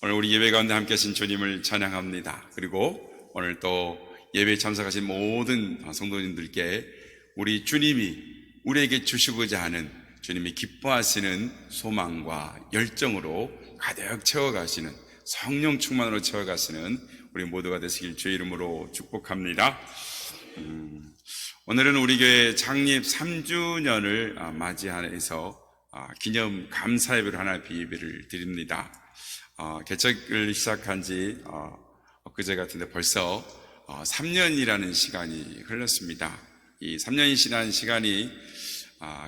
오늘 우리 예배 가운데 함께 하신 주님을 찬양합니다. 그리고 오늘 또 예배에 참석하신 모든 성도님들께 우리 주님이 우리에게 주시고자 하는 주님이 기뻐하시는 소망과 열정으로 가득 채워가시는 성령 충만으로 채워가시는 우리 모두가 되시길 주의 이름으로 축복합니다. 오늘은 우리 교회 창립 3주년을 맞이해서 기념 감사 예배로 하나의 예배를 드립니다. 개척을 시작한 지 엊그제 같은데 벌써 3년이라는 시간이 흘렀습니다. 이 3년이라는 시간이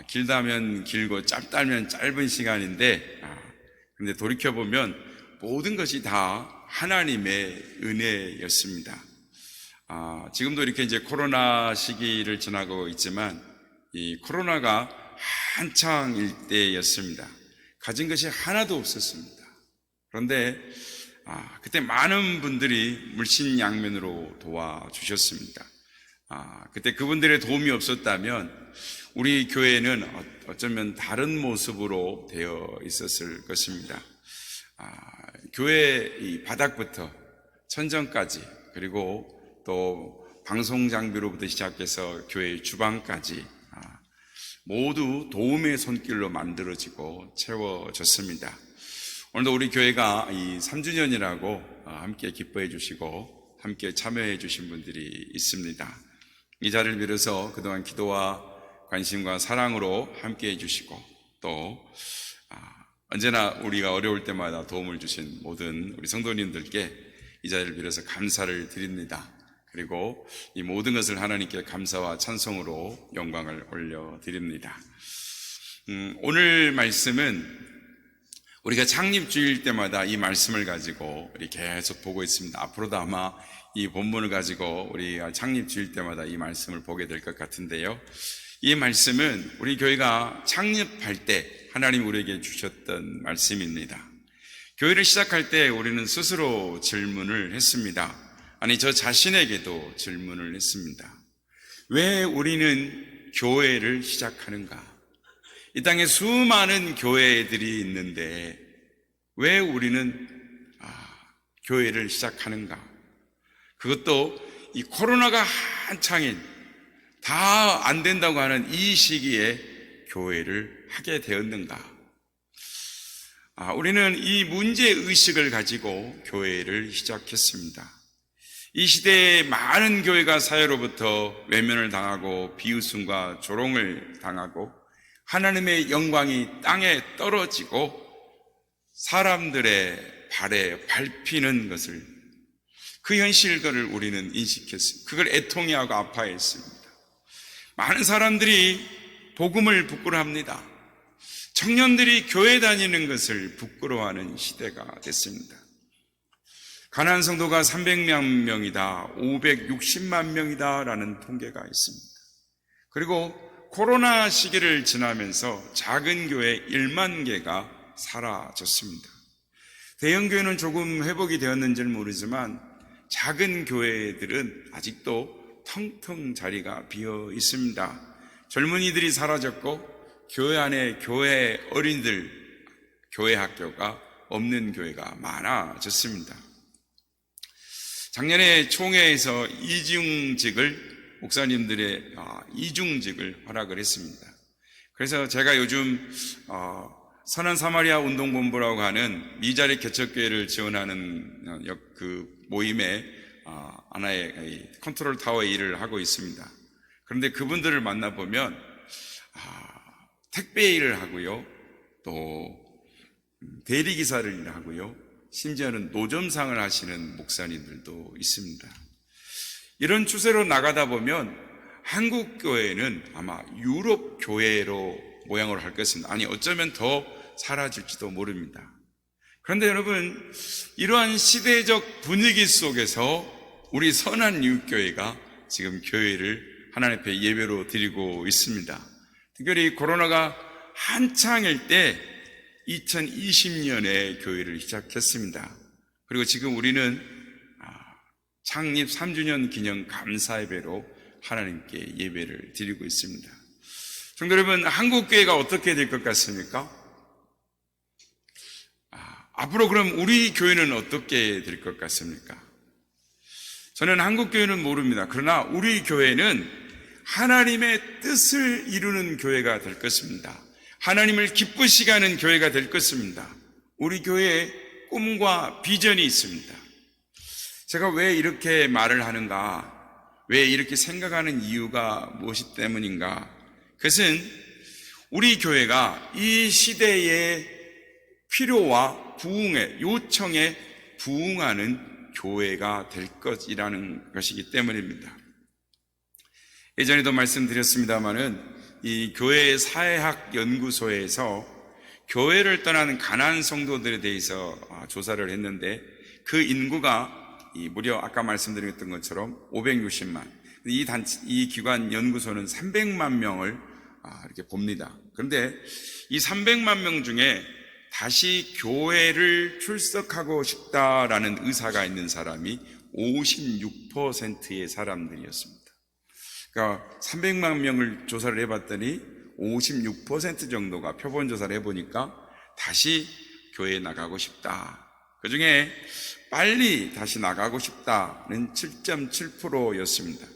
길다면 길고 짧다면 짧은 시간인데 그런데 돌이켜보면 모든 것이 다 하나님의 은혜였습니다. 지금도 이렇게 이제 코로나 시기를 지나고 있지만 이 코로나가 한창일 때였습니다. 가진 것이 하나도 없었습니다. 그런데 그때 많은 분들이 물신양면으로 도와주셨습니다. 그때 그분들의 도움이 없었다면 우리 교회는 어쩌면 다른 모습으로 되어 있었을 것입니다. 교회 이 바닥부터 천정까지 그리고 또 방송 장비로부터 시작해서 교회 주방까지 모두 도움의 손길로 만들어지고 채워졌습니다. 오늘도 우리 교회가 이 3주년이라고 함께 기뻐해 주시고 함께 참여해 주신 분들이 있습니다. 이 자리를 빌어서 그동안 기도와 관심과 사랑으로 함께 해 주시고 또 언제나 우리가 어려울 때마다 도움을 주신 모든 우리 성도님들께 이 자리를 빌어서 감사를 드립니다. 그리고 이 모든 것을 하나님께 감사와 찬송으로 영광을 올려드립니다. 오늘 말씀은 우리가 창립주일 때마다 이 말씀을 가지고 우리 계속 보고 있습니다. 앞으로도 아마 이 본문을 가지고 우리가 창립주일 때마다 이 말씀을 보게 될 것 같은데요. 이 말씀은 우리 교회가 창립할 때 하나님이 우리에게 주셨던 말씀입니다. 교회를 시작할 때 우리는 스스로 질문을 했습니다. 아니, 저 자신에게도 질문을 했습니다. 왜 우리는 교회를 시작하는가? 이 땅에 수많은 교회들이 있는데 왜 우리는 교회를 시작하는가? 그것도 이 코로나가 한창인 다 안 된다고 하는 이 시기에 교회를 하게 되었는가? 우리는 이 문제의식을 가지고 교회를 시작했습니다. 이 시대에 많은 교회가 사회로부터 외면을 당하고 비웃음과 조롱을 당하고 하나님의 영광이 땅에 떨어지고 사람들의 발에 밟히는 것을 그 현실들을 우리는 인식했습니다. 그걸 애통해하고 아파했습니다. 많은 사람들이 복음을 부끄러워합니다. 청년들이 교회 다니는 것을 부끄러워하는 시대가 됐습니다. 가나안 성도가 300만 명이다, 560만 명이다 라는 통계가 있습니다. 그리고 코로나 시기를 지나면서 작은 교회 1만 개가 사라졌습니다. 대형 교회는 조금 회복이 되었는지는 모르지만 작은 교회들은 아직도 텅텅 자리가 비어 있습니다. 젊은이들이 사라졌고 교회 안에 교회 어린이들 교회 학교가 없는 교회가 많아졌습니다. 작년에 총회에서 목사님들의 이중직을 허락을 했습니다. 그래서 제가 요즘 선한 사마리아 운동본부라고 하는 미자리 개척교회를 지원하는 그 모임에 하나의 컨트롤 타워의 일을 하고 있습니다. 그런데 그분들을 만나보면 택배 일을 하고요, 또 대리기사를 일하고요, 심지어는 노점상을 하시는 목사님들도 있습니다. 이런 추세로 나가다 보면 한국 교회는 아마 유럽 교회로 모양으로 할 것입니다. 아니, 어쩌면 더 사라질지도 모릅니다. 그런데 여러분, 이러한 시대적 분위기 속에서 우리 선한 이웃교회가 지금 교회를 하나님 앞에 예배로 드리고 있습니다. 특별히 코로나가 한창일 때 2020년에 교회를 시작했습니다. 그리고 지금 우리는 창립 3주년 기념 감사 예배로 하나님께 예배를 드리고 있습니다. 성도 여러분, 한국교회가 어떻게 될 것 같습니까? 앞으로 그럼 우리 교회는 어떻게 될 것 같습니까? 저는 한국 교회는 모릅니다. 그러나 우리 교회는 하나님의 뜻을 이루는 교회가 될 것입니다. 하나님을 기쁘시게 하는 교회가 될 것입니다. 우리 교회에 꿈과 비전이 있습니다. 제가 왜 이렇게 말을 하는가? 왜 이렇게 생각하는 이유가 무엇이 때문인가? 그것은 우리 교회가 이 시대의 필요와 부흥의 요청에 부응하는 교회가 될 것이라는 것이기 때문입니다. 예전에도 말씀드렸습니다마는 이 교회 사회학 연구소에서 교회를 떠나는 가난한 성도들에 대해서 조사를 했는데 그 인구가 무려 아까 말씀드렸던 것처럼 560만. 이 기관 연구소는 300만 명을 이렇게 봅니다. 그런데 이 300만 명 중에 다시 교회를 출석하고 싶다라는 의사가 있는 사람이 56%의 사람들이었습니다. 그러니까 300만 명을 조사를 해봤더니 56% 정도가 표본 조사를 해보니까 다시 교회에 나가고 싶다. 그 중에 빨리 다시 나가고 싶다는 7.7%였습니다.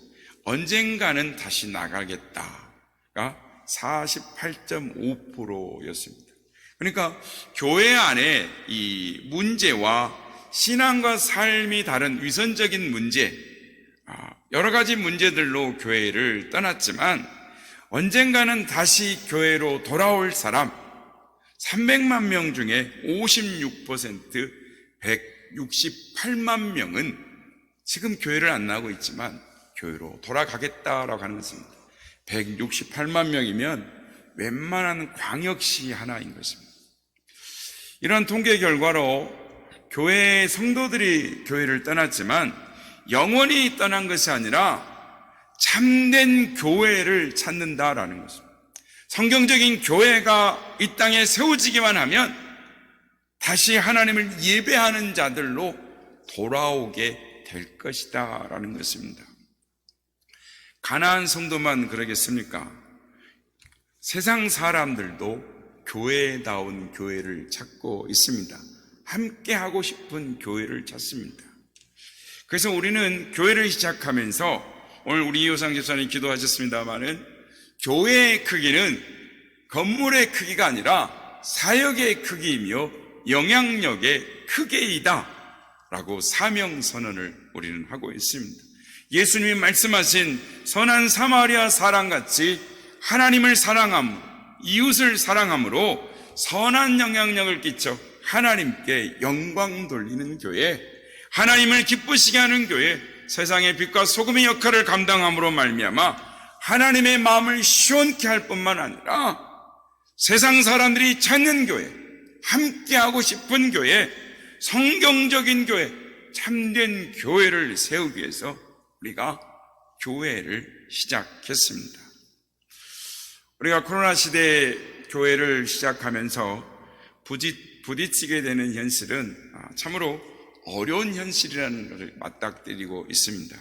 언젠가는 다시 나가겠다가 48.5%였습니다. 그러니까 교회 안에 이 문제와 신앙과 삶이 다른 위선적인 문제, 여러 가지 문제들로 교회를 떠났지만 언젠가는 다시 교회로 돌아올 사람 300만 명 중에 56%, 168만 명은 지금 교회를 안 나오고 있지만 교회로 돌아가겠다라고 하는 것입니다. 168만 명이면 웬만한 광역시 하나인 것입니다. 이런 통계 결과로 교회 성도들이 교회를 떠났지만 영원히 떠난 것이 아니라 참된 교회를 찾는다라는 것입니다. 성경적인 교회가 이 땅에 세워지기만 하면 다시 하나님을 예배하는 자들로 돌아오게 될 것이다 라는 것입니다. 가나안 성도만 그러겠습니까? 세상 사람들도 교회다운 교회를 찾고 있습니다. 함께 하고 싶은 교회를 찾습니다. 그래서 우리는 교회를 시작하면서 오늘 우리 이호상 집사님 기도하셨습니다마는 교회의 크기는 건물의 크기가 아니라 사역의 크기이며 영향력의 크기이다 라고 사명선언을 우리는 하고 있습니다. 예수님이 말씀하신 선한 사마리아 사람같이 하나님을 사랑함, 이웃을 사랑함으로 선한 영향력을 끼쳐 하나님께 영광 돌리는 교회, 하나님을 기쁘시게 하는 교회, 세상의 빛과 소금의 역할을 감당함으로 말미암아 하나님의 마음을 시원케 할 뿐만 아니라 세상 사람들이 찾는 교회, 함께하고 싶은 교회, 성경적인 교회, 참된 교회를 세우기 위해서 우리가 교회를 시작했습니다. 우리가 코로나 시대에 교회를 시작하면서 부딪히게 되는 현실은 참으로 어려운 현실이라는 것을 맞닥뜨리고 있습니다.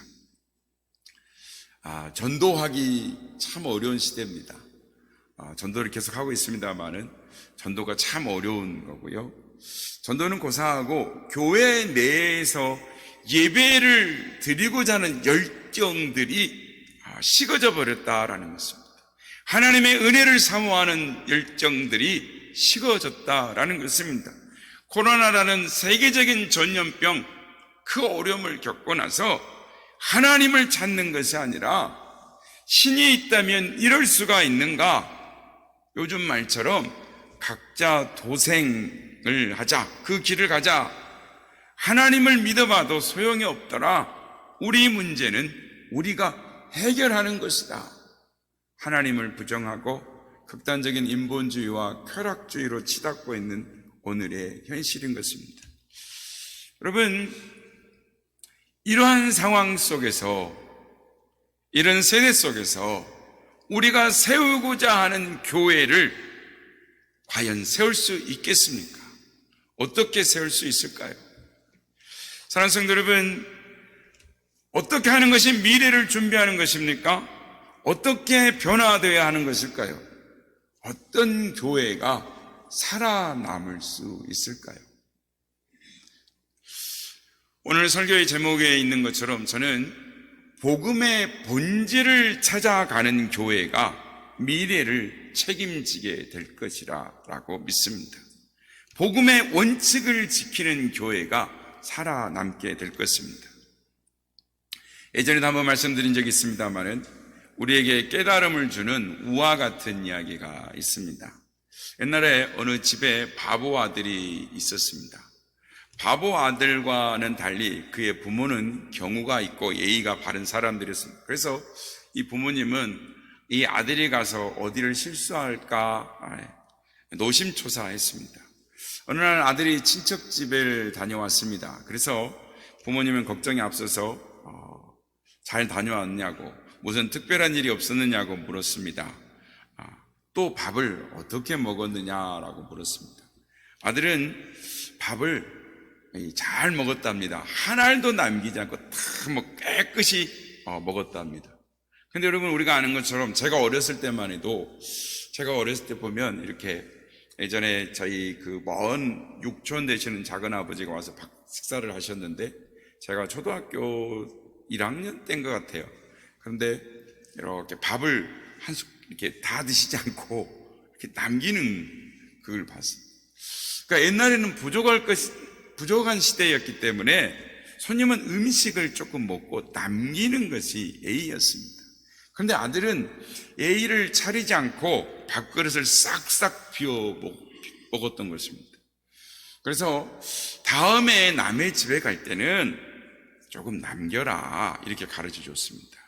전도하기 참 어려운 시대입니다. 전도를 계속 하고 있습니다만은 전도가 참 어려운 거고요. 전도는 고사하고 교회 내에서 예배를 드리고자 하는 열정들이 식어져 버렸다라는 것입니다. 하나님의 은혜를 사모하는 열정들이 식어졌다라는 것입니다. 코로나라는 세계적인 전염병, 그 어려움을 겪고 나서 하나님을 찾는 것이 아니라 신이 있다면 이럴 수가 있는가? 요즘 말처럼 각자 도생을 하자, 그 길을 가자. 하나님을 믿어봐도 소용이 없더라. 우리 문제는 우리가 해결하는 것이다. 하나님을 부정하고 극단적인 인본주의와 쾌락주의로 치닫고 있는 오늘의 현실인 것입니다. 여러분, 이러한 상황 속에서, 이런 세대 속에서 우리가 세우고자 하는 교회를 과연 세울 수 있겠습니까? 어떻게 세울 수 있을까요? 사랑하는 성도 여러분, 어떻게 하는 것이 미래를 준비하는 것입니까? 어떻게 변화되어야 하는 것일까요? 어떤 교회가 살아남을 수 있을까요? 오늘 설교의 제목에 있는 것처럼 저는 복음의 본질을 찾아가는 교회가 미래를 책임지게 될 것이라 라고 믿습니다. 복음의 원칙을 지키는 교회가 살아남게 될 것입니다. 예전에도 한번 말씀드린 적이 있습니다만은 우리에게 깨달음을 주는 우화 같은 이야기가 있습니다. 옛날에 어느 집에 바보 아들이 있었습니다. 바보 아들과는 달리 그의 부모는 경우가 있고 예의가 바른 사람들이었습니다. 그래서 이 부모님은 이 아들이 가서 어디를 실수할까 노심초사했습니다. 어느 날 아들이 친척집을 다녀왔습니다. 그래서 부모님은 걱정이 앞서서 잘 다녀왔냐고, 무슨 특별한 일이 없었느냐고 물었습니다. 또 밥을 어떻게 먹었느냐라고 물었습니다. 아들은 밥을 잘 먹었답니다. 한 알도 남기지 않고 다 깨끗이 먹었답니다. 근데 여러분, 우리가 아는 것처럼 제가 어렸을 때만 해도, 제가 어렸을 때 보면 이렇게 예전에 저희 그 먼 육촌 되시는 작은 아버지가 와서 식사를 하셨는데, 제가 초등학교 1학년 때인 것 같아요. 그런데 이렇게 밥을 한 숟 이렇게 다 드시지 않고 이렇게 남기는 그걸 봤어요. 그러니까 옛날에는 부족한 시대였기 때문에 손님은 음식을 조금 먹고 남기는 것이 예의였습니다. 그런데 아들은 예의를 차리지 않고 밥그릇을 싹싹 비워 먹었던 것입니다. 그래서 다음에 남의 집에 갈 때는 조금 남겨라, 이렇게 가르쳐 줬습니다.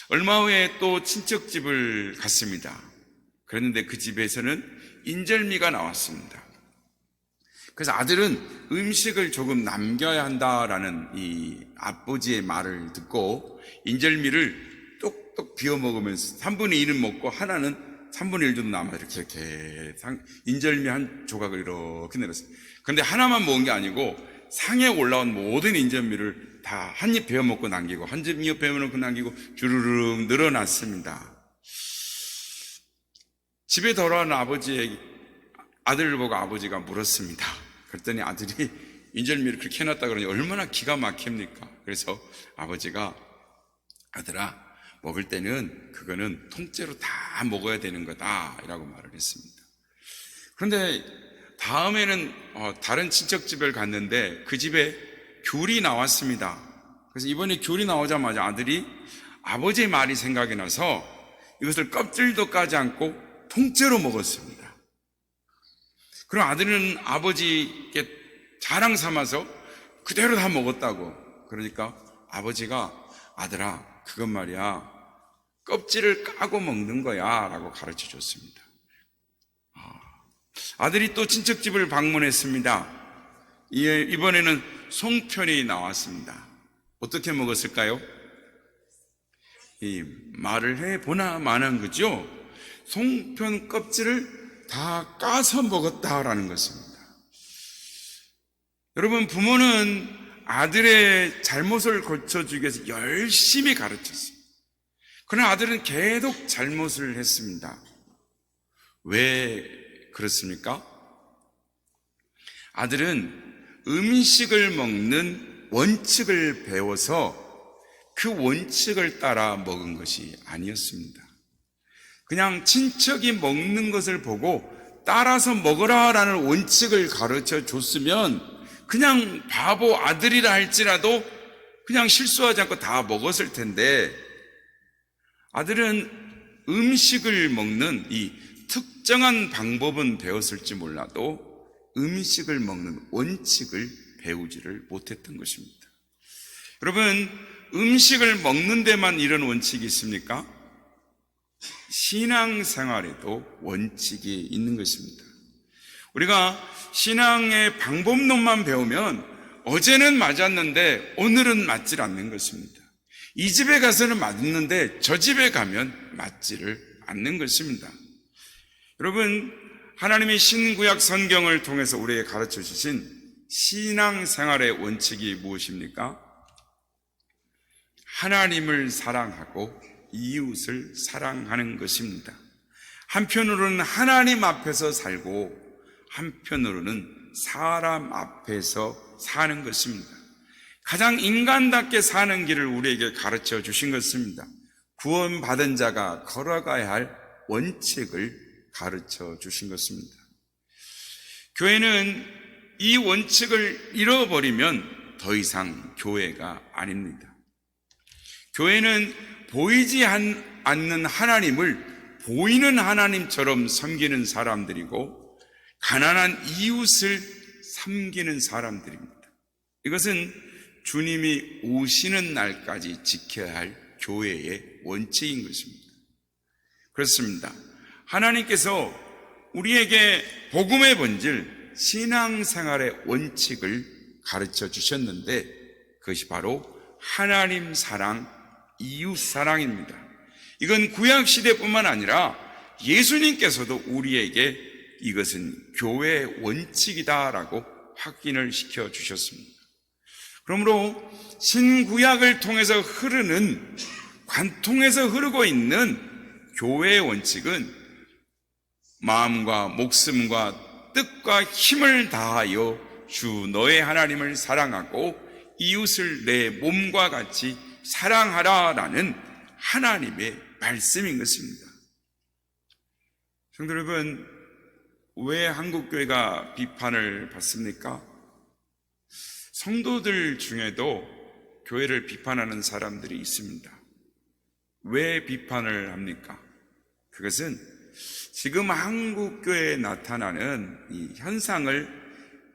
얼마 후에 또 친척집을 갔습니다. 그랬는데 그 집에서는 인절미가 나왔습니다. 그래서 아들은 음식을 조금 남겨야 한다라는 이 아버지의 말을 듣고 인절미를 똑똑 비워 먹으면서 3분의 1은 먹고 하나는 3분의 1 정도 남아 이렇게 인절미 한 조각을 이렇게 내렸어요. 그런데 하나만 먹은 게 아니고 상에 올라온 모든 인절미를 다 한 입 베어 먹고 남기고 한 입 베어 먹고 남기고 주르륵 늘어났습니다. 집에 돌아온 아들을 보고 아버지가 물었습니다. 그랬더니 아들이 인절미를 그렇게 해놨다 그러니 얼마나 기가 막힙니까? 그래서 아버지가, 아들아, 먹을 때는 그거는 통째로 다 먹어야 되는 거다 라고 말을 했습니다. 그런데 다음에는 다른 친척집을 갔는데 그 집에 귤이 나왔습니다. 그래서 이번에 귤이 나오자마자 아들이 아버지의 말이 생각이 나서 이것을 껍질도 까지 않고 통째로 먹었습니다. 그럼 아들은 아버지께 자랑 삼아서 그대로 다 먹었다고. 그러니까 아버지가, 아들아, 그건 말이야, 껍질을 까고 먹는 거야 라고 가르쳐 줬습니다. 아들이 또 친척집을 방문했습니다. 이번에는 송편이 나왔습니다. 어떻게 먹었을까요? 이 말을 해보나 마나한 거죠. 송편 껍질을 다 까서 먹었다라는 것입니다. 여러분, 부모는 아들의 잘못을 고쳐주기 위해서 열심히 가르쳤어요. 그러나 아들은 계속 잘못을 했습니다. 왜 그렇습니까? 아들은 음식을 먹는 원칙을 배워서 그 원칙을 따라 먹은 것이 아니었습니다. 그냥 친척이 먹는 것을 보고 따라서 먹으라라는 원칙을 가르쳐 줬으면 그냥 바보 아들이라 할지라도 그냥 실수하지 않고 다 먹었을 텐데, 아들은 음식을 먹는 이 특정한 방법은 배웠을지 몰라도 음식을 먹는 원칙을 배우지를 못했던 것입니다. 여러분, 음식을 먹는 데만 이런 원칙이 있습니까? 신앙생활에도 원칙이 있는 것입니다. 우리가 신앙의 방법론만 배우면 어제는 맞았는데 오늘은 맞질 않는 것입니다. 이 집에 가서는 맞는데 저 집에 가면 맞지를 않는 것입니다. 여러분, 하나님이 신구약 성경을 통해서 우리에게 가르쳐 주신 신앙생활의 원칙이 무엇입니까? 하나님을 사랑하고 이웃을 사랑하는 것입니다. 한편으로는 하나님 앞에서 살고 한편으로는 사람 앞에서 사는 것입니다. 가장 인간답게 사는 길을 우리에게 가르쳐 주신 것입니다. 구원받은 자가 걸어가야 할 원칙을 가르쳐 주신 것입니다. 교회는 이 원칙을 잃어버리면 더 이상 교회가 아닙니다. 교회는 보이지 않는 하나님을 보이는 하나님처럼 섬기는 사람들이고 가난한 이웃을 섬기는 사람들입니다. 이것은 주님이 오시는 날까지 지켜야 할 교회의 원칙인 것입니다. 그렇습니다. 하나님께서 우리에게 복음의 본질, 신앙생활의 원칙을 가르쳐 주셨는데 그것이 바로 하나님 사랑, 이웃 사랑입니다. 이건 구약 시대뿐만 아니라 예수님께서도 우리에게 이것은 교회의 원칙이다라고 확인을 시켜 주셨습니다. 그러므로 신구약을 통해서 관통해서 흐르고 있는 교회의 원칙은 마음과 목숨과 뜻과 힘을 다하여 주 너의 하나님을 사랑하고 이웃을 내 몸과 같이 사랑하라라는 하나님의 말씀인 것입니다. 성도 여러분, 왜 한국교회가 비판을 받습니까? 성도들 중에도 교회를 비판하는 사람들이 있습니다. 왜 비판을 합니까? 그것은 지금 한국교회에 나타나는 이 현상을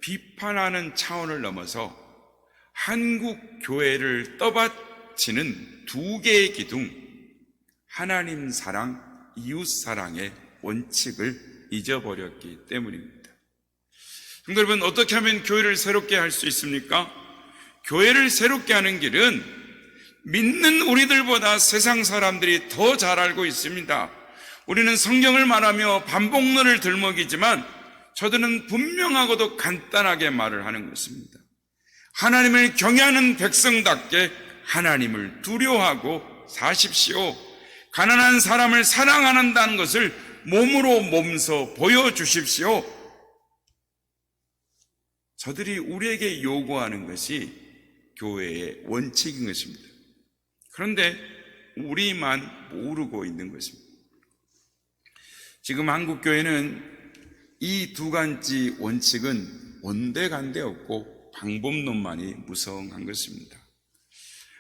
비판하는 차원을 넘어서 한국교회를 떠받치는 두 개의 기둥, 하나님 사랑, 이웃 사랑의 원칙을 잊어버렸기 때문입니다. 성도 여러분, 어떻게 하면 교회를 새롭게 할 수 있습니까? 교회를 새롭게 하는 길은 믿는 우리들보다 세상 사람들이 더 잘 알고 있습니다. 우리는 성경을 말하며 반복론을 들먹이지만 저들은 분명하고도 간단하게 말을 하는 것입니다. 하나님을 경외하는 백성답게 하나님을 두려워하고 사십시오. 가난한 사람을 사랑한다는 것을 몸으로 몸소 보여주십시오. 저들이 우리에게 요구하는 것이 교회의 원칙인 것입니다. 그런데 우리만 모르고 있는 것입니다. 지금 한국교회는 이 두 가지 원칙은 온데간데 없고 방법론만이 무성한 것입니다.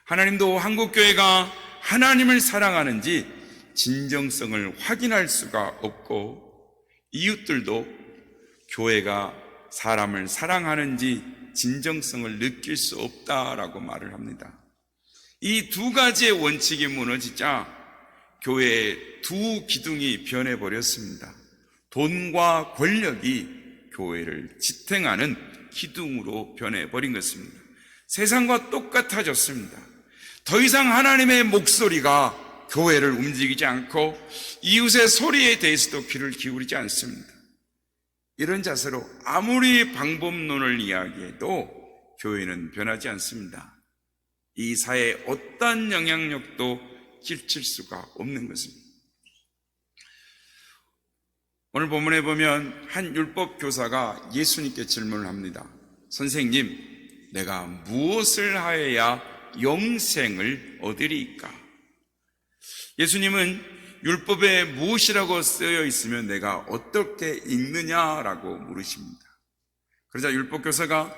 하나님도 한국교회가 하나님을 사랑하는지 진정성을 확인할 수가 없고 이웃들도 교회가 사람을 사랑하는지 진정성을 느낄 수 없다라고 말을 합니다. 이 두 가지의 원칙이 무너지자 교회의 두 기둥이 변해버렸습니다. 돈과 권력이 교회를 지탱하는 기둥으로 변해버린 것입니다. 세상과 똑같아졌습니다. 더 이상 하나님의 목소리가 교회를 움직이지 않고 이웃의 소리에 대해서도 귀를 기울이지 않습니다. 이런 자세로 아무리 방법론을 이야기해도 교회는 변하지 않습니다. 이 사회에 어떠한 영향력도 끼칠 수가 없는 것입니다. 오늘 본문에 보면 한 율법 교사가 예수님께 질문을 합니다. 선생님, 내가 무엇을 하여야 영생을 얻으리이까? 예수님은 율법에 무엇이라고 쓰여 있으면 내가 어떻게 읽느냐라고 물으십니다. 그러자 율법 교사가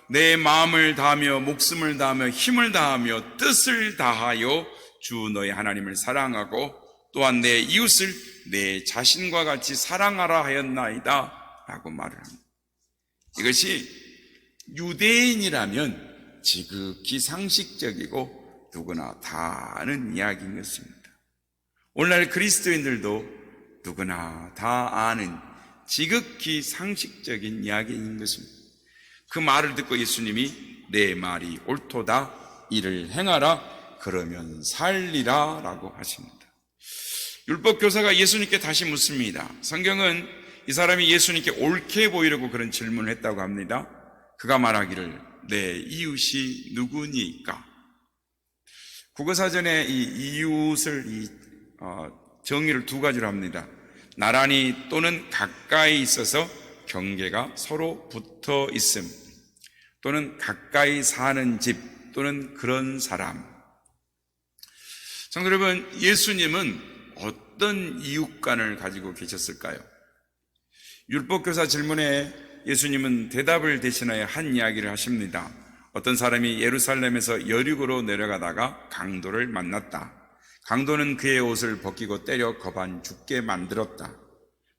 내 마음을 다하며 목숨을 다하며 힘을 다하며 뜻을 다하여 주 너의 하나님을 사랑하고 또한 내 이웃을 내 자신과 같이 사랑하라 하였나이다 라고 말을 합니다. 이것이 유대인이라면 지극히 상식적이고 누구나 다 아는 이야기인 것입니다. 오늘날 그리스도인들도 누구나 다 아는 지극히 상식적인 이야기인 것입니다. 그 말을 듣고 예수님이 내 말이 옳도다, 이를 행하라, 그러면 살리라 라고 하십니다. 율법교사가 예수님께 다시 묻습니다. 성경은 이 사람이 예수님께 옳게 보이려고 그런 질문을 했다고 합니다. 그가 말하기를 내 이웃이 누구니까? 국어사전에 이 이웃을 정의를 두 가지로 합니다. 나란히 또는 가까이 있어서 경계가 서로 붙어 있음, 또는 가까이 사는 집, 또는 그런 사람. 성도 여러분, 예수님은 어떤 이웃관을 가지고 계셨을까요? 율법교사 질문에 예수님은 대답을 대신하여 한 이야기를 하십니다. 어떤 사람이 예루살렘에서 여리고로 내려가다가 강도를 만났다. 강도는 그의 옷을 벗기고 때려 거반 죽게 만들었다.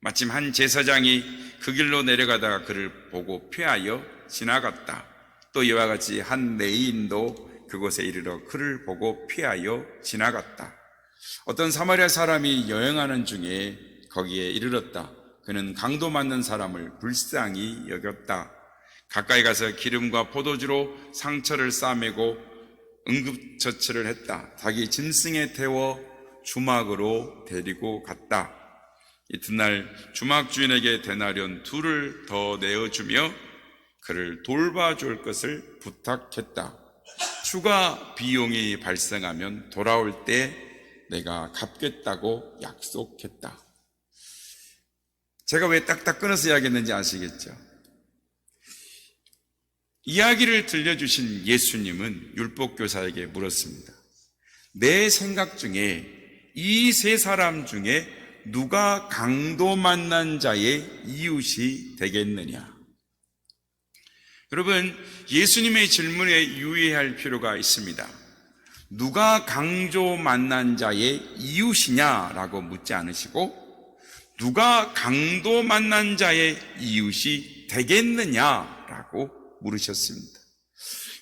마침 한 제사장이 그 길로 내려가다가 그를 보고 피하여 지나갔다. 또 이와 같이 한 레위인도 그곳에 이르러 그를 보고 피하여 지나갔다. 어떤 사마리아 사람이 여행하는 중에 거기에 이르렀다. 그는 강도 맞는 사람을 불쌍히 여겼다. 가까이 가서 기름과 포도주로 상처를 싸매고 응급처치를 했다. 자기 짐승에 태워 주막으로 데리고 갔다. 이튿날 주막 주인에게 데나리온 2를 더 내어주며 그를 돌봐줄 것을 부탁했다. 추가 비용이 발생하면 돌아올 때 내가 갚겠다고 약속했다. 제가 왜 딱딱 끊어서 이야기했는지 아시겠죠? 이야기를 들려주신 예수님은 율법교사에게 물었습니다. 내 생각 중에 이 3사람 중에 누가 강도 만난 자의 이웃이 되겠느냐? 여러분, 예수님의 질문에 유의할 필요가 있습니다. 누가 강도 만난 자의 이웃이냐라고 묻지 않으시고 누가 강도 만난 자의 이웃이 되겠느냐라고 물으셨습니다.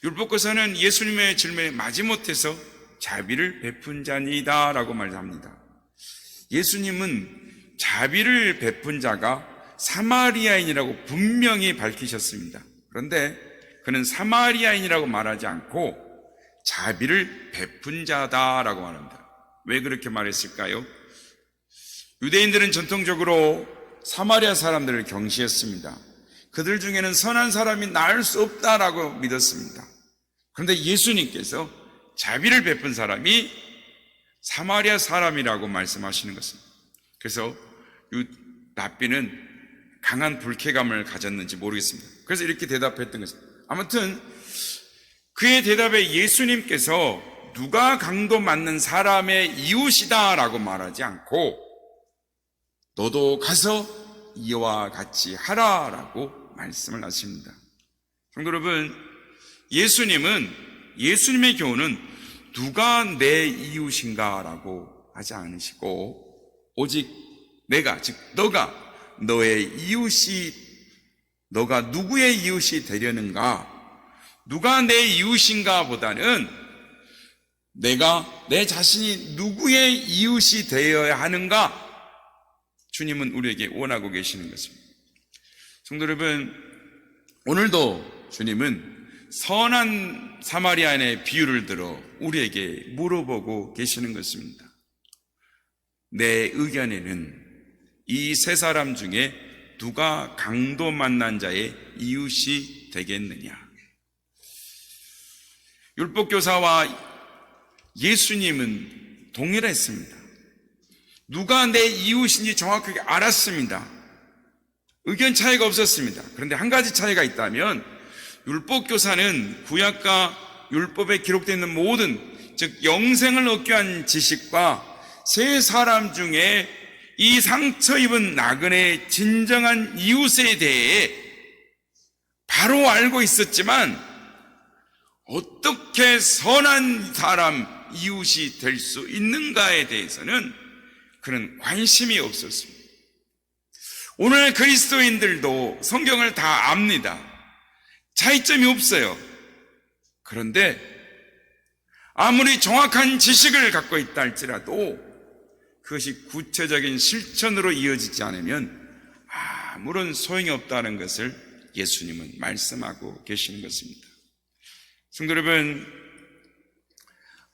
율법교사는 예수님의 질문에 마지못해서 자비를 베푼 자니다 라고 말합니다. 예수님은 자비를 베푼 자가 사마리아인이라고 분명히 밝히셨습니다. 그런데 그는 사마리아인이라고 말하지 않고 자비를 베푼 자다라고 말합니다. 왜 그렇게 말했을까요? 유대인들은 전통적으로 사마리아 사람들을 경시했습니다. 그들 중에는 선한 사람이 나을 수 없다라고 믿었습니다. 그런데 예수님께서 자비를 베푼 사람이 사마리아 사람이라고 말씀하시는 것입니다. 그래서 랍비는 강한 불쾌감을 가졌는지 모르겠습니다. 그래서 이렇게 대답했던 것입니다. 아무튼 그의 대답에 예수님께서 누가 강도 맞는 사람의 이웃이다라고 말하지 않고 너도 가서 이와 같이 하라라고 말씀을 하십니다. 성도 여러분, 예수님의 교훈은 누가 내 이웃인가라고 하지 않으시고 오직 내가, 즉 너가 너의 이웃이, 너가 누구의 이웃이 되려는가, 누가 내 이웃인가 보다는 내가 내 자신이 누구의 이웃이 되어야 하는가, 주님은 우리에게 원하고 계시는 것입니다. 성도 여러분, 오늘도 주님은 선한 사마리아인의 비유를 들어 우리에게 물어보고 계시는 것입니다. 내 의견에는 이 3사람 중에 누가 강도 만난 자의 이웃이 되겠느냐? 율법교사와 예수님은 동일했습니다. 누가 내 이웃인지 정확하게 알았습니다. 의견 차이가 없었습니다. 그런데 한 가지 차이가 있다면 율법교사는 구약과 율법에 기록되어 있는 모든, 즉 영생을 얻게 한 지식과 3사람 중에 이 상처 입은 나그네의 진정한 이웃에 대해 바로 알고 있었지만 어떻게 선한 사람 이웃이 될 수 있는가에 대해서는 그런 관심이 없었습니다. 오늘 그리스도인들도 성경을 다 압니다. 차이점이 없어요. 그런데 아무리 정확한 지식을 갖고 있다 할지라도 그것이 구체적인 실천으로 이어지지 않으면 아무런 소용이 없다는 것을 예수님은 말씀하고 계시는 것입니다. 성도 여러분,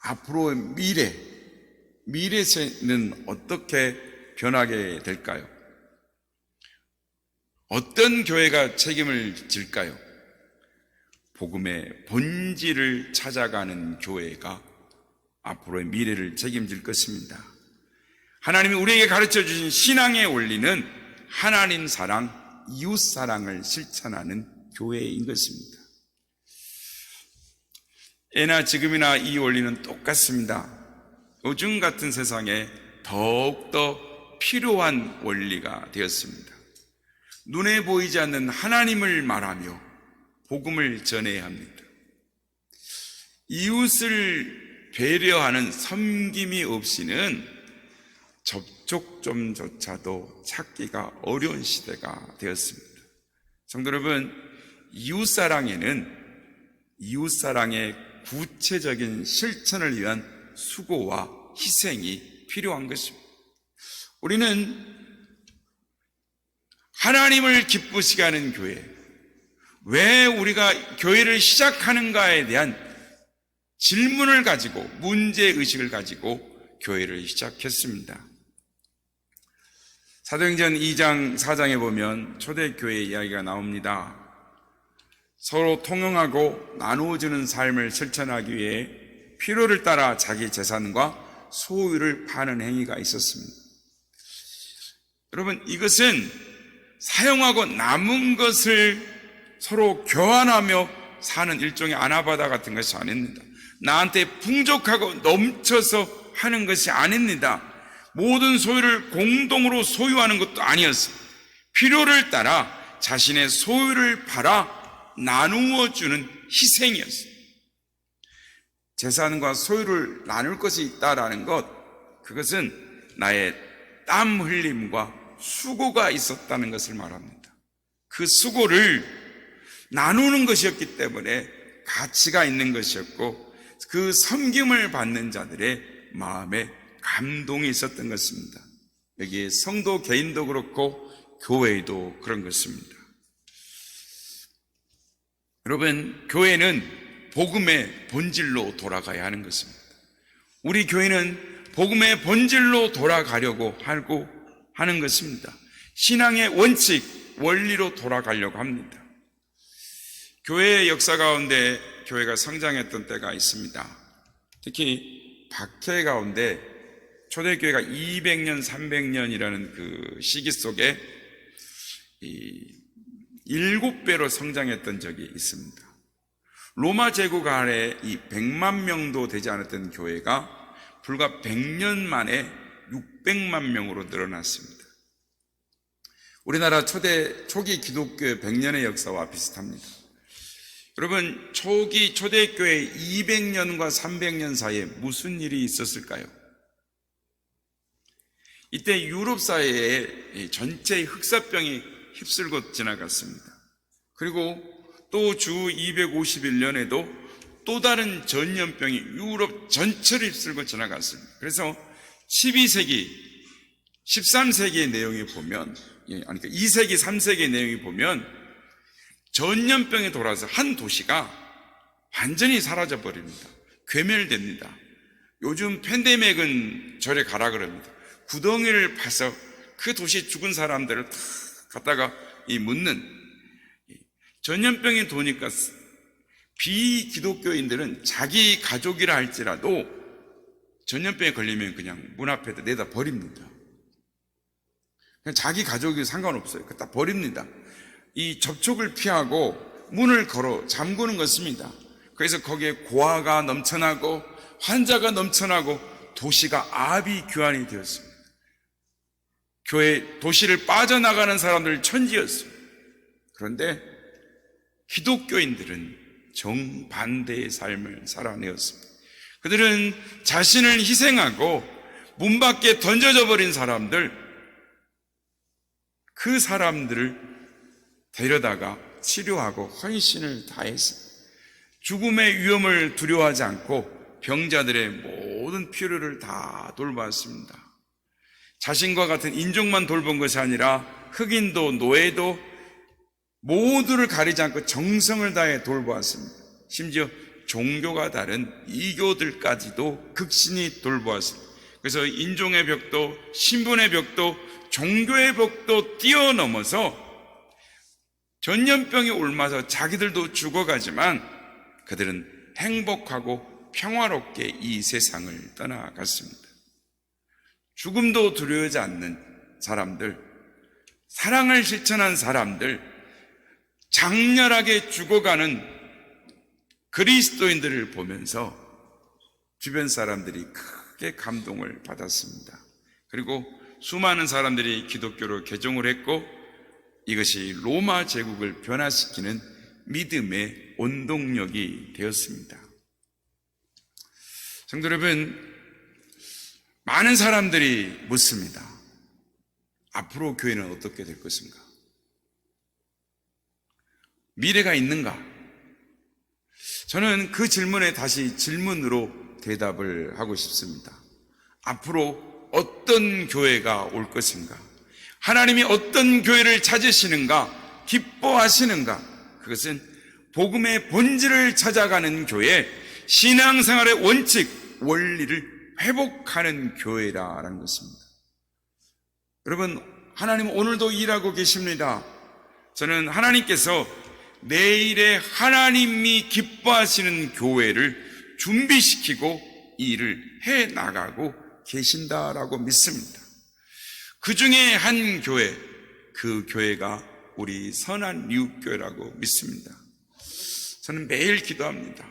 앞으로의 미래는 어떻게 변하게 될까요? 어떤 교회가 책임을 질까요? 복음의 본질을 찾아가는 교회가 앞으로의 미래를 책임질 것입니다. 하나님이 우리에게 가르쳐 주신 신앙의 원리는 하나님 사랑, 이웃 사랑을 실천하는 교회인 것입니다. 예나 지금이나 이 원리는 똑같습니다. 요즘 같은 세상에 더욱더 필요한 원리가 되었습니다. 눈에 보이지 않는 하나님을 말하며 복음을 전해야 합니다. 이웃을 배려하는 섬김이 없이는 접촉점조차도 찾기가 어려운 시대가 되었습니다. 성도 여러분, 이웃사랑의 구체적인 실천을 위한 수고와 희생이 필요한 것입니다. 우리는 하나님을 기쁘시게 하는 교회, 왜 우리가 교회를 시작하는가에 대한 질문을 가지고, 문제의식을 가지고 교회를 시작했습니다. 사도행전 2장 4장에 보면 초대교회 이야기가 나옵니다. 서로 통용하고 나누어주는 삶을 실천하기 위해 필요를 따라 자기 재산과 소유를 파는 행위가 있었습니다. 여러분, 이것은 사용하고 남은 것을 서로 교환하며 사는 일종의 아나바다 같은 것이 아닙니다. 나한테 풍족하고 넘쳐서 하는 것이 아닙니다. 모든 소유를 공동으로 소유하는 것도 아니었습니다. 필요를 따라 자신의 소유를 팔아 나누어 주는 희생이었습니다. 재산과 소유를 나눌 것이 있다라는 것, 그것은 나의 땀 흘림과 수고가 있었다는 것을 말합니다. 그 수고를 나누는 것이었기 때문에 가치가 있는 것이었고, 그 섬김을 받는 자들의 마음에 감동이 있었던 것입니다. 여기에 성도 개인도 그렇고 교회도 그런 것입니다. 여러분, 교회는 복음의 본질로 돌아가야 하는 것입니다. 우리 교회는 복음의 본질로 돌아가려고 하는 것입니다. 신앙의 원칙, 원리로 돌아가려고 합니다. 교회의 역사 가운데 교회가 성장했던 때가 있습니다. 특히 박해 가운데 초대교회가 200년, 300년이라는 그 시기 속에 7배로 성장했던 적이 있습니다. 로마 제국 아래 이 100만 명도 되지 않았던 교회가 불과 100년 만에 600만 명으로 늘어났습니다. 우리나라 초기 기독교의 100년의 역사와 비슷합니다. 여러분, 초기 초대교회 200년과 300년 사이에 무슨 일이 있었을까요? 이때 유럽 사회에 전체의 흑사병이 휩쓸고 지나갔습니다. 그리고 또 주 251년에도 또 다른 전염병이 유럽 전체를 휩쓸고 지나갔습니다. 그래서 12세기, 13세기의 내용에 보면, 그러니까 2세기, 3세기의 내용이 보면 전염병이 돌아서 한 도시가 완전히 사라져 버립니다. 괴멸됩니다. 요즘 팬데믹은 절에 가라 그럽니다. 구덩이를 파서 그 도시에 죽은 사람들을 다 갖다가 묻는, 전염병이 도니까 비기독교인들은 자기 가족이라 할지라도 전염병에 걸리면 그냥 문 앞에다 내다 버립니다. 그냥 자기 가족이 상관없어요. 다 버립니다. 이 접촉을 피하고 문을 걸어 잠그는 것입니다. 그래서 거기에 고아가 넘쳐나고 환자가 넘쳐나고 도시가 아비규환이 되었습니다. 도시를 빠져나가는 사람들 천지였습니다. 그런데 기독교인들은 정반대의 삶을 살아내었습니다. 그들은 자신을 희생하고 문 밖에 던져져 버린 사람들, 그 사람들을 데려다가 치료하고 헌신을 다했습니다. 죽음의 위험을 두려워하지 않고 병자들의 모든 필요를 다 돌봤습니다. 자신과 같은 인종만 돌본 것이 아니라 흑인도 노예도 모두를 가리지 않고 정성을 다해 돌보았습니다. 심지어 종교가 다른 이교들까지도 극신히 돌보았습니다. 그래서 인종의 벽도, 신분의 벽도, 종교의 벽도 뛰어넘어서 전염병이 옮아서 자기들도 죽어가지만 그들은 행복하고 평화롭게 이 세상을 떠나갔습니다. 죽음도 두려워하지 않는 사람들, 사랑을 실천한 사람들, 장렬하게 죽어가는 그리스도인들을 보면서 주변 사람들이 크게 감동을 받았습니다. 그리고 수많은 사람들이 기독교로 개종을 했고 이것이 로마 제국을 변화시키는 믿음의 원동력이 되었습니다. 성도 여러분, 많은 사람들이 묻습니다. 앞으로 교회는 어떻게 될 것인가? 미래가 있는가? 저는 그 질문에 다시 질문으로 대답을 하고 싶습니다. 앞으로 어떤 교회가 올 것인가? 하나님이 어떤 교회를 찾으시는가? 기뻐하시는가? 그것은 복음의 본질을 찾아가는 교회, 신앙생활의 원칙, 원리를 회복하는 교회라는 것입니다. 여러분, 하나님 오늘도 일하고 계십니다. 저는 하나님께서 내일의 하나님이 기뻐하시는 교회를 준비시키고 일을 해 나가고 계신다라고 믿습니다. 그 중에 한 교회, 그 교회가 우리 선한 이웃교회라고 믿습니다. 저는 매일 기도합니다.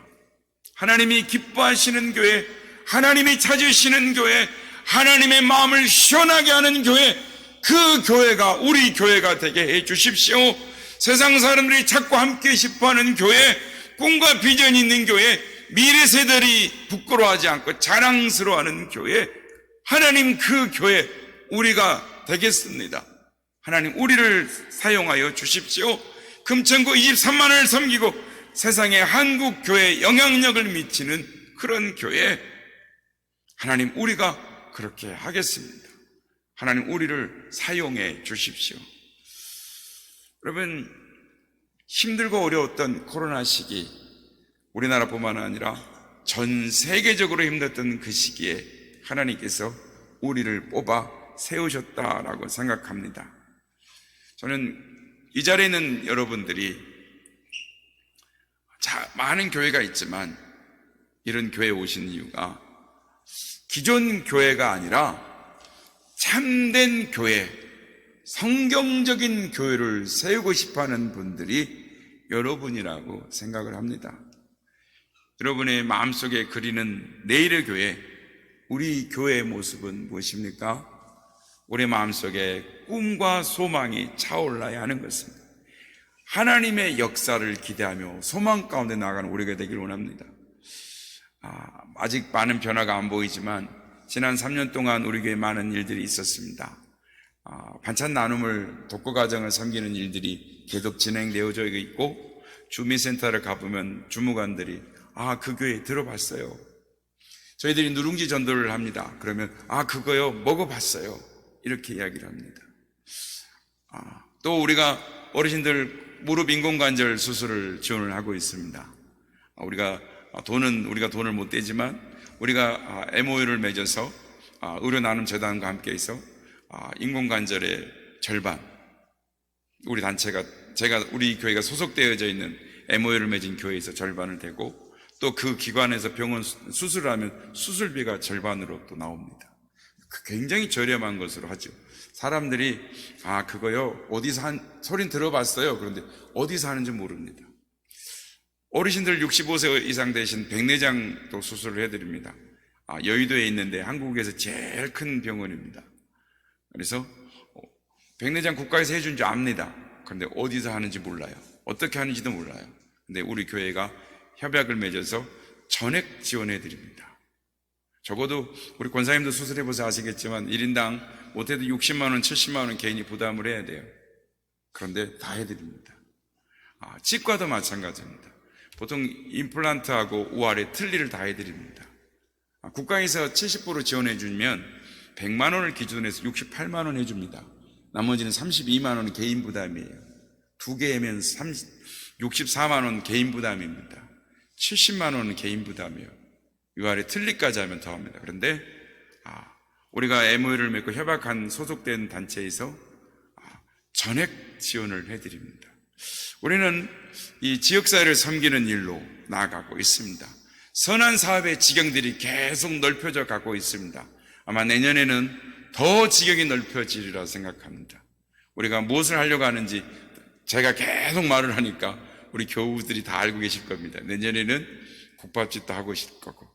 하나님이 기뻐하시는 교회, 하나님이 찾으시는 교회, 하나님의 마음을 시원하게 하는 교회, 그 교회가 우리 교회가 되게 해 주십시오. 세상 사람들이 찾고 함께 싶어하는 교회, 꿈과 비전이 있는 교회, 미래 세대들이 부끄러워하지 않고 자랑스러워하는 교회, 하나님 그 교회 우리가 되겠습니다. 하나님 우리를 사용하여 주십시오. 금천구 23만 원을 섬기고 세상에 한국 교회에 영향력을 미치는 그런 교회, 하나님 우리가 그렇게 하겠습니다. 하나님 우리를 사용해 주십시오. 여러분, 힘들고 어려웠던 코로나 시기, 우리나라뿐만 아니라 전 세계적으로 힘들었던 그 시기에 하나님께서 우리를 뽑아 세우셨다라고 생각합니다. 저는 이 자리에 있는 여러분들이 많은 교회가 있지만 이런 교회에 오신 이유가 기존 교회가 아니라 참된 교회, 성경적인 교회를 세우고 싶어하는 분들이 여러분이라고 생각을 합니다. 여러분의 마음속에 그리는 내일의 교회, 우리 교회의 모습은 무엇입니까? 우리 마음속에 꿈과 소망이 차올라야 하는 것입니다. 하나님의 역사를 기대하며 소망 가운데 나아가는 우리가 되길 원합니다. 아직 많은 변화가 안 보이지만 지난 3년 동안 우리 교회에 많은 일들이 있었습니다. 반찬 나눔을 독거가정을 섬기는 일들이 계속 진행되어져 있고, 주민센터를 가보면 주무관들이 그 교회 들어봤어요. 저희들이 누룽지 전도를 합니다. 그러면 그거요 먹어봤어요, 이렇게 이야기를 합니다. 또 우리가 어르신들 무릎 인공관절 수술을 지원을 하고 있습니다. 우리가 돈을 못 대지만 우리가 MOU를 맺어서 의료 나눔 재단과 함께 해서 인공관절의 절반, 우리 단체가 우리 교회가 소속되어져 있는 MOU를 맺은 교회에서 절반을 대고, 또 그 기관에서 병원 수술을 하면 수술비가 절반으로 또 나옵니다. 굉장히 저렴한 것으로 하죠. 사람들이 그거요 어디서 소린 들어봤어요. 그런데 어디서 하는지 모릅니다. 어르신들 65세 이상 되신 백내장도 수술을 해드립니다. 여의도에 있는데 한국에서 제일 큰 병원입니다. 그래서 백내장 국가에서 해준 줄 압니다. 그런데 어디서 하는지 몰라요. 어떻게 하는지도 몰라요. 근데 우리 교회가 협약을 맺어서 전액 지원해 드립니다. 적어도 우리 권사님도 수술해보셔서 아시겠지만 1인당 못해도 60만 원, 70만 원 개인이 부담을 해야 돼요. 그런데 다 해드립니다. 치과도 마찬가지입니다. 보통 임플란트하고 우아래 틀니를 다 해드립니다. 국가에서 70% 지원해 주면 100만 원을 기준으로 해서 68만 원 해줍니다. 나머지는 32만 원은 개인 부담이에요. 두 개면 64만 원 개인 부담입니다. 70만 원은 개인 부담이에요. 이 아래 틀니까지 하면 더 합니다. 그런데 우리가 MOU를 맺고 협약한 소속된 단체에서 전액 지원을 해드립니다. 우리는 이 지역사회를 섬기는 일로 나아가고 있습니다. 선한 사업의 지경들이 계속 넓혀져 가고 있습니다. 아마 내년에는 더 지경이 넓혀지리라 생각합니다. 우리가 무엇을 하려고 하는지 제가 계속 말을 하니까 우리 교우들이 다 알고 계실 겁니다. 내년에는 국밥집도 하고 있을 거고,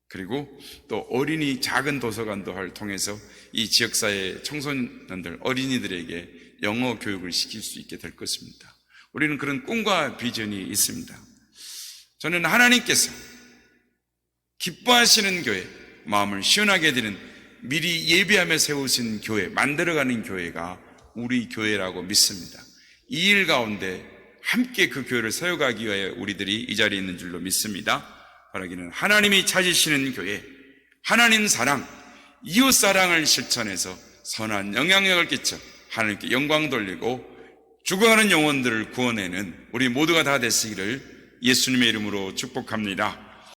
그리고 또 어린이 작은 도서관도 통해서 이 지역사회 청소년들, 어린이들에게 영어 교육을 시킬 수 있게 될 것입니다. 우리는 그런 꿈과 비전이 있습니다. 저는 하나님께서 기뻐하시는 교회, 마음을 시원하게 해드리는 미리 예비하며 세우신 교회, 만들어가는 교회가 우리 교회라고 믿습니다. 이 일 가운데 함께 그 교회를 세워가기 위하여 우리들이 이 자리에 있는 줄로 믿습니다. 바라기는 하나님이 찾으시는 교회, 하나님 사랑, 이웃 사랑을 실천해서 선한 영향력을 끼쳐 하나님께 영광 돌리고 죽어가는 영혼들을 구원해내는 우리 모두가 다 되시기를 예수님의 이름으로 축복합니다.